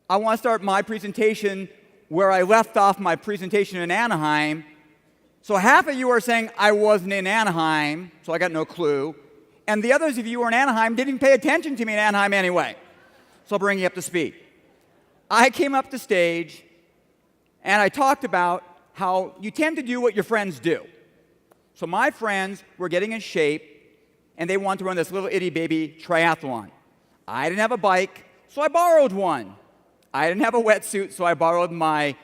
I want to start my presentation where I left off my presentation in Anaheim. So half of you are saying I wasn't in Anaheim, so I got no clue. And the others of you who were in Anaheim didn't pay attention to me in Anaheim anyway. So I'll bring you up to speed. I came up to stage, and I talked about how you tend to do what your friends do. So my friends were getting in shape, and they wanted to run this little itty-baby triathlon. I didn't have a bike, so I borrowed one. I didn't have a wetsuit, so I borrowed my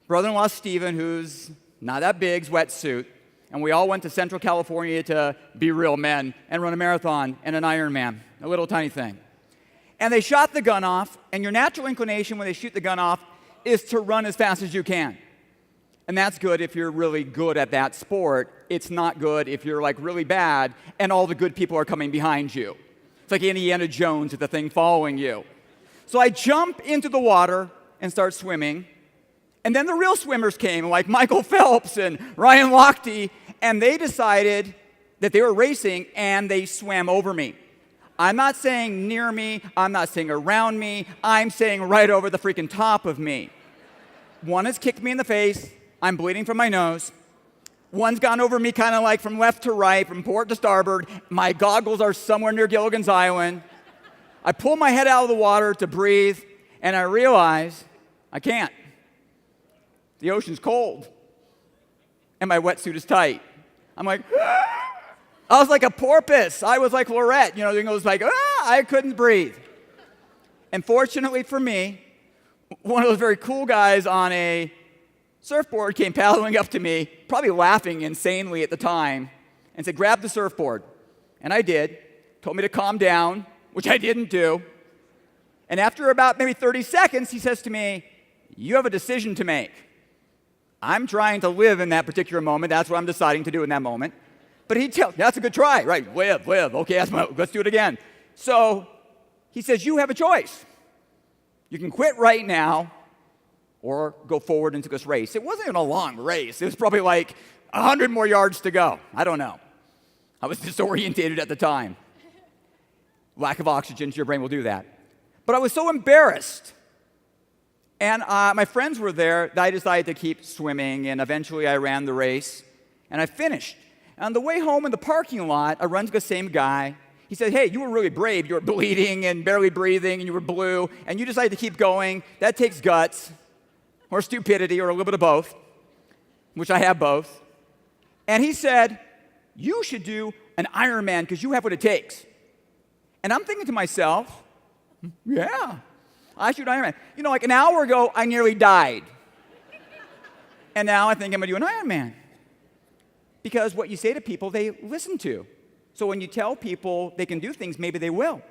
brother-in-law, Steven, who's not that big's wetsuit. And we all went to Central California to be real men and run a marathon and an Ironman, a little tiny thing. And they shot the gun off, and your natural inclination when they shoot the gun off is to run as fast as you can. And that's good if you're really good at that sport. It's not good if you're like really bad and all the good people are coming behind you. It's like Indiana Jones with the thing following you. So I jump into the water and start swimming. And then the real swimmers came, like Michael Phelps and Ryan Lochte, and they decided that they were racing, and they swam over me. I'm not saying near me. I'm not saying around me. I'm saying right over the freaking top of me. One has kicked me in the face. I'm bleeding from my nose. One's gone over me kind of like from left to right, from port to starboard. My goggles are somewhere near Gilligan's Island. I pull my head out of the water to breathe, and I realize I can't. The ocean's cold, and my wetsuit is tight. I'm like, ah! I was like a porpoise. I was like Lorette, it was like, I couldn't breathe. And fortunately for me, one of those very cool guys on a surfboard came paddling up to me, probably laughing insanely at the time, and said, grab the surfboard. And I did. Told me to calm down, which I didn't do. And after about maybe 30 seconds, he says to me, you have a decision to make. I'm trying to live in that particular moment. That's what I'm deciding to do in that moment. But that's a good try, right? Live. Okay, let's do it again. So he says, you have a choice. You can quit right now or go forward into this race. It wasn't even a long race. It was probably like 100 more yards to go. I don't know. I was disorientated at the time. Lack of oxygen to your brain will do that. But I was so embarrassed. And my friends were there that I decided to keep swimming, and eventually I ran the race, and I finished. And on the way home in the parking lot, I run to the same guy. He said, hey, you were really brave. You were bleeding and barely breathing, and you were blue, and you decided to keep going. That takes guts, or stupidity, or a little bit of both, which I have both. And he said, you should do an Ironman because you have what it takes. And I'm thinking to myself, yeah, I should do an Ironman. Like an hour ago, I nearly died. And now I think I'm going to do an Ironman. Because what you say to people, they listen to. So when you tell people they can do things, maybe they will.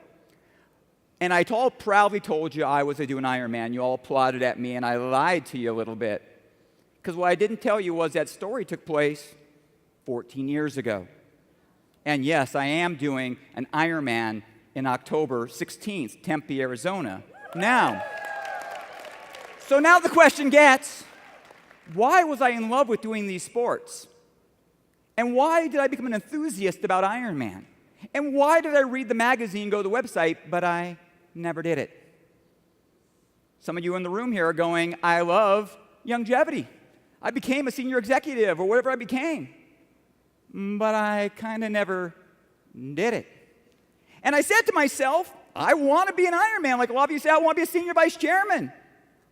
And I proudly told you I was to do an Ironman. You all applauded at me, and I lied to you a little bit. Because what I didn't tell you was that story took place 14 years ago. And yes, I am doing an Ironman in October 16th, Tempe, Arizona. Now the question gets, why was I in love with doing these sports? And why did I become an enthusiast about Ironman? And why did I read the magazine, go to the website, but I never did it? Some of you in the room here are going, I love longevity. I became a senior executive or whatever I became. But I kind of never did it. And I said to myself, I want to be an Ironman. Like a lot of you say, I want to be a senior vice chairman.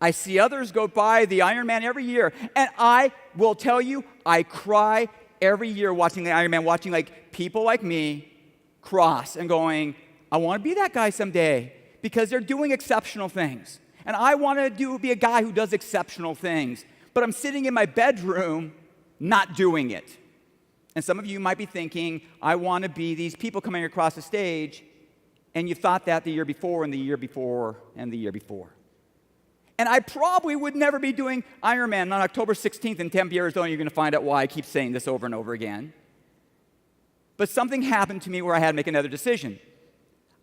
I see others go by the Ironman every year. And I will tell you, I cry every year watching the Ironman, watching like people like me cross and going, I want to be that guy someday because they're doing exceptional things. And I want to be a guy who does exceptional things. But I'm sitting in my bedroom not doing it. And some of you might be thinking, I want to be these people coming across the stage, and you thought that the year before and the year before and the year before. And I probably would never be doing Ironman on October 16th in Tempe, Arizona. You're going to find out why I keep saying this over and over again. But something happened to me where I had to make another decision.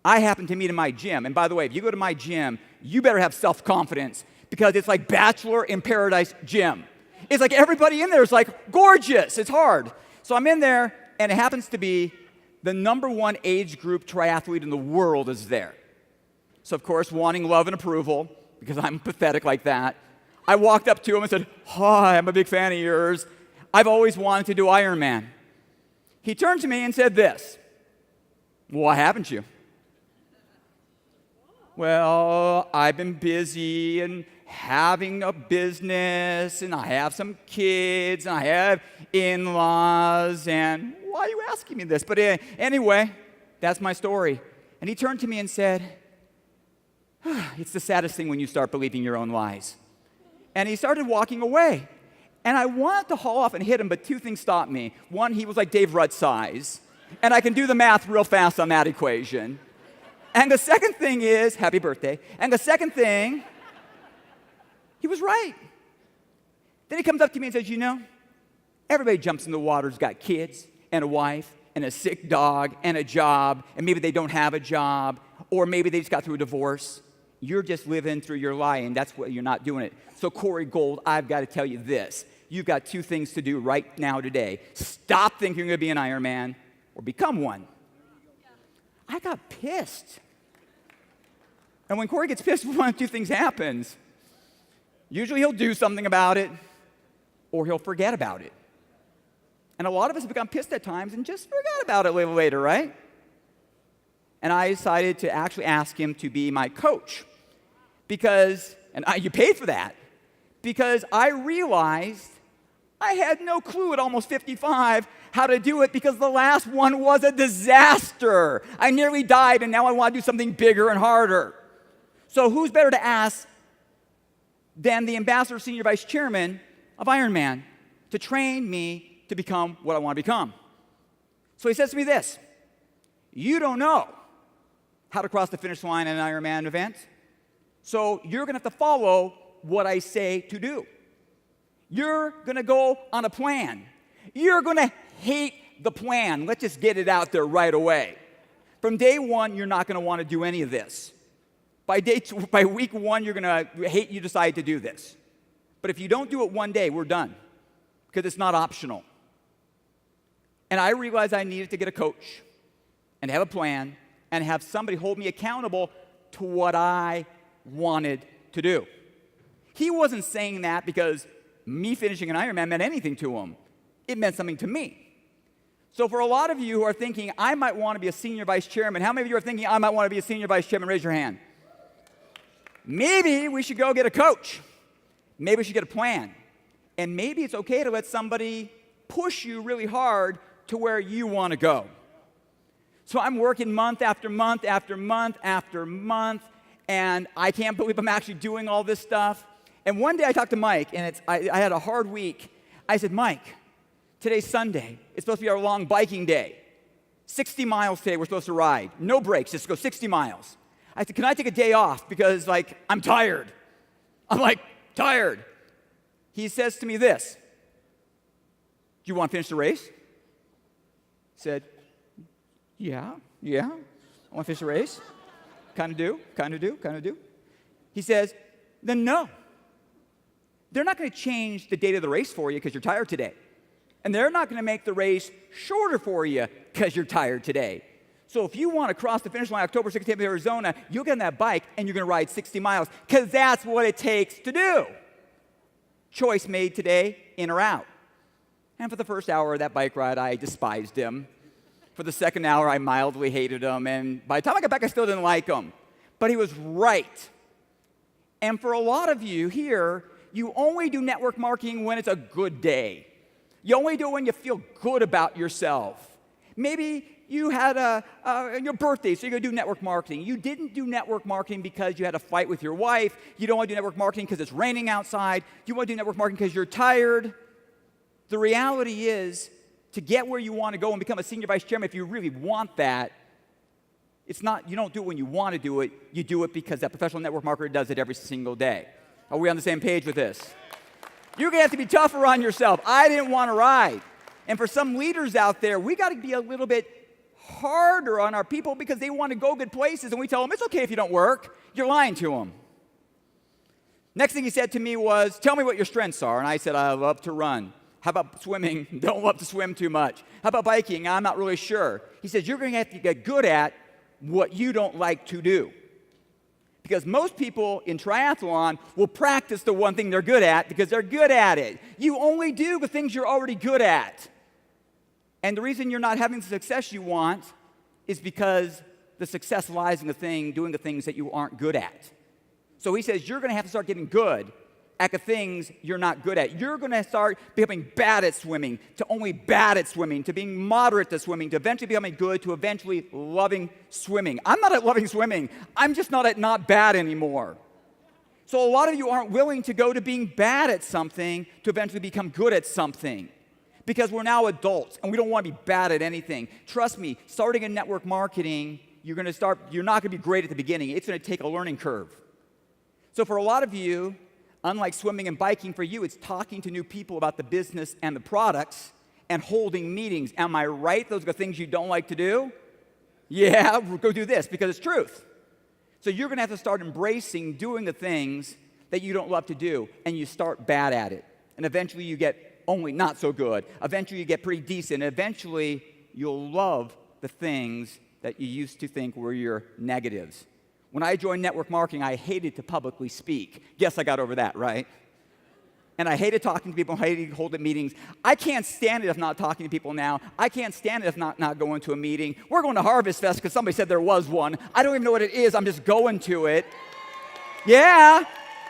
I happened to meet in my gym. And by the way, if you go to my gym, you better have self-confidence because it's like Bachelor in Paradise gym. It's like everybody in there is like gorgeous. It's hard. So I'm in there, and it happens to be the #1 age group triathlete in the world is there. So, of course, wanting love and approval, because I'm pathetic like that. I walked up to him and said, "Hi, I'm a big fan of yours. I've always wanted to do Ironman." He turned to me and said this, "Why haven't you?" "Well, I've been busy and having a business, and I have some kids, and I have in-laws, and why are you asking me this?" But anyway, that's my story. And he turned to me and said, "It's the saddest thing when you start believing your own lies." And he started walking away. And I wanted to haul off and hit him, but two things stopped me. One, he was like Dave Rutt's size, and I can do the math real fast on that equation. And the second thing is, happy birthday. And the second thing, he was right. Then he comes up to me and says, "You know, everybody jumps in the water who's got kids and a wife and a sick dog and a job, and maybe they don't have a job, or maybe they just got through a divorce. You're just living through your lie, and that's what you're not doing it. So Cory Gold, I've got to tell you this. You've got two things to do right now today. Stop thinking you're going to be an Ironman or become one." I got pissed. And when Cory gets pissed, one of two things happens. Usually he'll do something about it, or he'll forget about it. And a lot of us have become pissed at times and just forgot about it a little later, right? And I decided to actually ask him to be my coach. You paid for that. Because I realized I had no clue at almost 55 how to do it, because the last one was a disaster. I nearly died, and now I want to do something bigger and harder. So who's better to ask than the ambassador, senior vice chairman of Ironman to train me to become what I want to become? So he says to me this: "You don't know how to cross the finish line in an Ironman event, so you're going to have to follow what I say to do. You're going to go on a plan. You're going to hate the plan. Let's just get it out there right away. From day one, you're not going to want to do any of this. By week one, you're going to hate you decide to do this. But if you don't do it one day, we're done, because it's not optional." And I realized I needed to get a coach and have a plan and have somebody hold me accountable to what I wanted to do. He wasn't saying that because me finishing an Ironman meant anything to him. It meant something to me. So for a lot of you who are thinking, "I might want to be a senior vice chairman," how many of you are thinking, "I might want to be a senior vice chairman"? Raise your hand. Maybe we should go get a coach. Maybe we should get a plan. And maybe it's okay to let somebody push you really hard to where you want to go. So I'm working month after month after month after month, and I can't believe I'm actually doing all this stuff. And one day I talked to Mike, and I had a hard week. I said, "Mike, today's Sunday. It's supposed to be our long biking day. 60 miles today we're supposed to ride. No breaks, just go 60 miles. I said, "Can I take a day off? Because, I'm tired." I'm tired. He says to me this: "Do you want to finish the race?" I said, Yeah, I want to finish the race. Kind of do. He says, "Then no. They're not going to change the date of the race for you because you're tired today. And they're not going to make the race shorter for you because you're tired today. So if you want to cross the finish line October 16th in Arizona, you'll get on that bike and you're going to ride 60 miles because that's what it takes to do. Choice made today, in or out." And for the first hour of that bike ride, I despised him. For the second hour, I mildly hated him. And by the time I got back, I still didn't like him. But he was right. And for a lot of you here, you only do network marketing when it's a good day. You only do it when you feel good about yourself. Maybe you had your birthday, so you're going to do network marketing. You didn't do network marketing because you had a fight with your wife. You don't want to do network marketing because it's raining outside. You want to do network marketing because you're tired. The reality is, to get where you want to go and become a senior vice chairman, if you really want that, you don't do it when you want to do it. You do it because that professional network marketer does it every single day. Are we on the same page with this? You're going to have to be tougher on yourself. I didn't want to ride. And for some leaders out there, we got to be a little bit harder on our people because they want to go good places, and we tell them, "It's okay if you don't work." You're lying to them. Next thing he said to me was, "Tell me what your strengths are." And I said, "I love to run." "How about swimming?" "Don't love to swim too much." "How about biking?" "I'm not really sure." He says, "You're going to have to get good at what you don't like to do." Because most people in triathlon will practice the one thing they're good at because they're good at it. You only do the things you're already good at. And the reason you're not having the success you want is because the success lies in doing the things that you aren't good at. So he says you're going to have to start getting good at the things you're not good at. You're going to start becoming bad at swimming, to only bad at swimming, to being moderate to swimming, to eventually becoming good, to eventually loving swimming. I'm not at loving swimming. I'm just not at not bad anymore. So a lot of you aren't willing to go to being bad at something to eventually become good at something. Because we're now adults and we don't want to be bad at anything. Trust me, starting in network marketing, you're not going to be great at the beginning. It's going to take a learning curve. So for a lot of you, unlike swimming and biking, for you, it's talking to new people about the business and the products and holding meetings. Am I right? Those are the things you don't like to do? Yeah, go do this because it's truth. So you're going to have to start embracing doing the things that you don't love to do, and you start bad at it. And eventually you get only not so good. Eventually you get pretty decent. And eventually you'll love the things that you used to think were your negatives. When I joined network marketing, I hated to publicly speak. Guess I got over that, right? And I hated talking to people, I hated holding meetings. I can't stand it if not talking to people now. I can't stand it if not going to a meeting. We're going to Harvest Fest because somebody said there was one. I don't even know what it is. I'm just going to it. Yeah,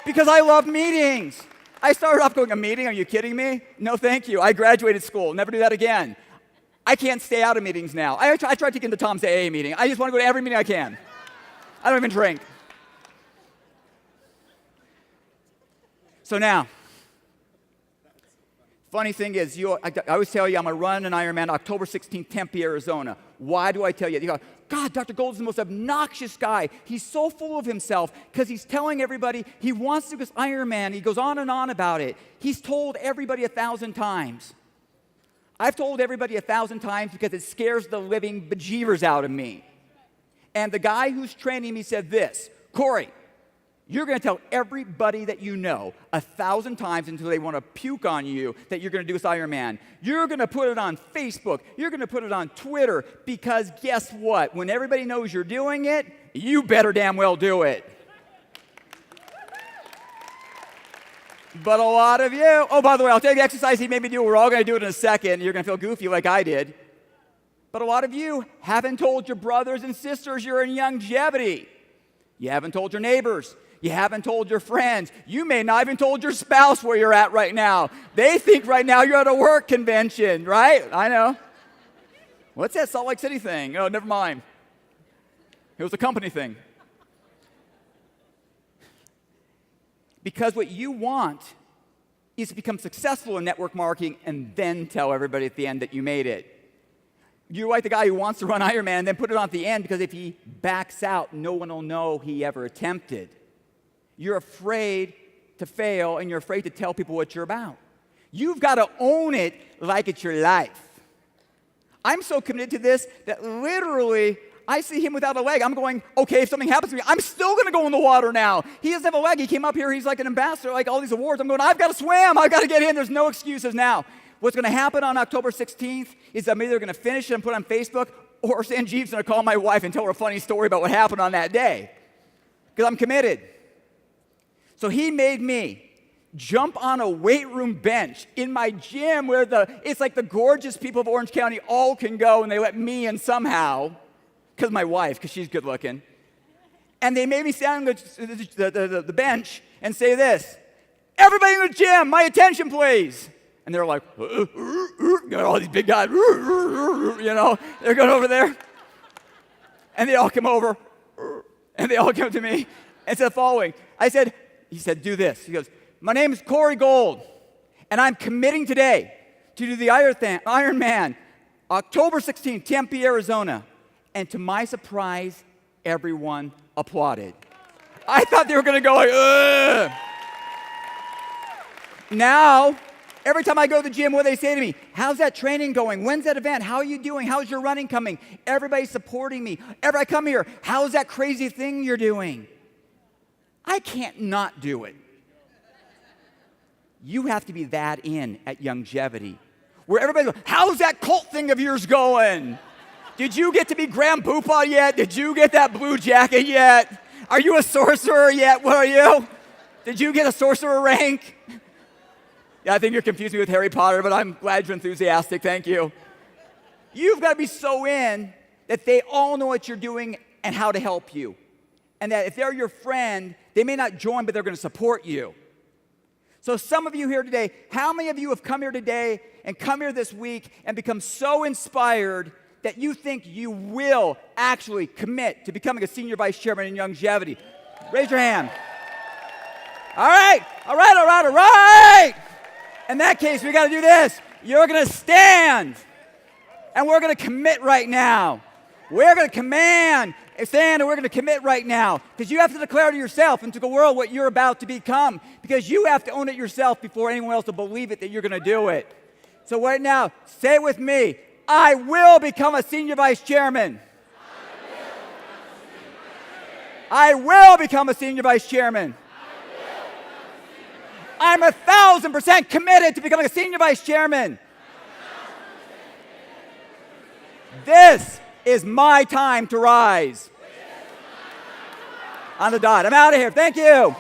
because I love meetings. I started off going, a meeting? Are you kidding me? No, thank you. I graduated school. Never do that again. I can't stay out of meetings now. I tried to get into Tom's AA meeting. I just want to go to every meeting I can. I don't even drink. So now, funny thing is, I always tell you I'm going to run an Ironman October 16th, Tempe, Arizona. Why do I tell you? You go, God, Dr. Gold is the most obnoxious guy. He's so full of himself because he's telling everybody he wants to do this Ironman. He goes on and on about it. He's told everybody 1,000 times. I've told everybody 1,000 times because it scares the living bejeebers out of me. And the guy who's training me said this, Cory, you're going to tell everybody that you know 1,000 times until they want to puke on you that you're going to do this Ironman. You're going to put it on Facebook. You're going to put it on Twitter because guess what? When everybody knows you're doing it, you better damn well do it. But a lot of you, oh, by the way, I'll tell you the exercise he made me do. We're all going to do it in a second. You're going to feel goofy like I did. But a lot of you haven't told your brothers and sisters you're in longevity. You haven't told your neighbors. You haven't told your friends. You may not even told your spouse where you're at right now. They think right now you're at a work convention, right? I know. What's that Salt Lake City thing? Oh, never mind. It was a company thing. Because what you want is to become successful in network marketing and then tell everybody at the end that you made it. You're like the guy who wants to run Ironman and then put it on at the end because if he backs out, no one will know he ever attempted. You're afraid to fail and you're afraid to tell people what you're about. You've got to own it like it's your life. I'm so committed to this that literally I see him without a leg. I'm going, okay, if something happens to me, I'm still going to go in the water now. He doesn't have a leg. He came up here. He's like an ambassador, like all these awards. I'm going, I've got to swim. I've got to get in. There's no excuses now. What's going to happen on October 16th is I'm either going to finish it and put it on Facebook or Sanjeev's going to call my wife and tell her a funny story about what happened on that day because I'm committed. So he made me jump on a weight room bench in my gym where it's like the gorgeous people of Orange County all can go and they let me in somehow because my wife, because she's good looking. And they made me stand on the bench and say this, everybody in the gym, my attention please. And they're like, all these big guys, you know, they're going over there. And they all come over, and they all come to me and said the following. He said, do this. He goes, my name is Cory Gold, and I'm committing today to do the Ironman, October 16th, Tempe, Arizona. And to my surprise, everyone applauded. I thought they were going to go like, ugh. Now, every time I go to the gym, what do they say to me? How's that training going? When's that event? How are you doing? How's your running coming? Everybody's supporting me. Every I come here, how's that crazy thing you're doing? I can't not do it. You have to be that in at longevity. Where everybody's going, how's that cult thing of yours going? Did you get to be Grand Poobah yet? Did you get that blue jacket yet? Are you a sorcerer yet? What are you? Did you get a sorcerer rank? Yeah, I think you're confusing me with Harry Potter, but I'm glad you're enthusiastic. Thank you. You've got to be so in that they all know what you're doing and how to help you. And that if they're your friend, they may not join, but they're going to support you. So some of you here today, how many of you have come here today and come here this week and become so inspired that you think you will actually commit to becoming a senior vice chairman in longevity? Raise your hand. All right. In that case, we got to do this. You're going to stand. And we're going to commit right now. We're going to stand, and we're going to commit right now. Because you have to declare to yourself and to the world what you're about to become. Because you have to own it yourself before anyone else will believe it that you're going to do it. So right now, say it with me. I will become a senior vice chairman. I will become a senior vice chairman. I'm 1,000% committed to becoming a senior vice chairman. This is my time to rise. On the dot. I'm out of here. Thank you.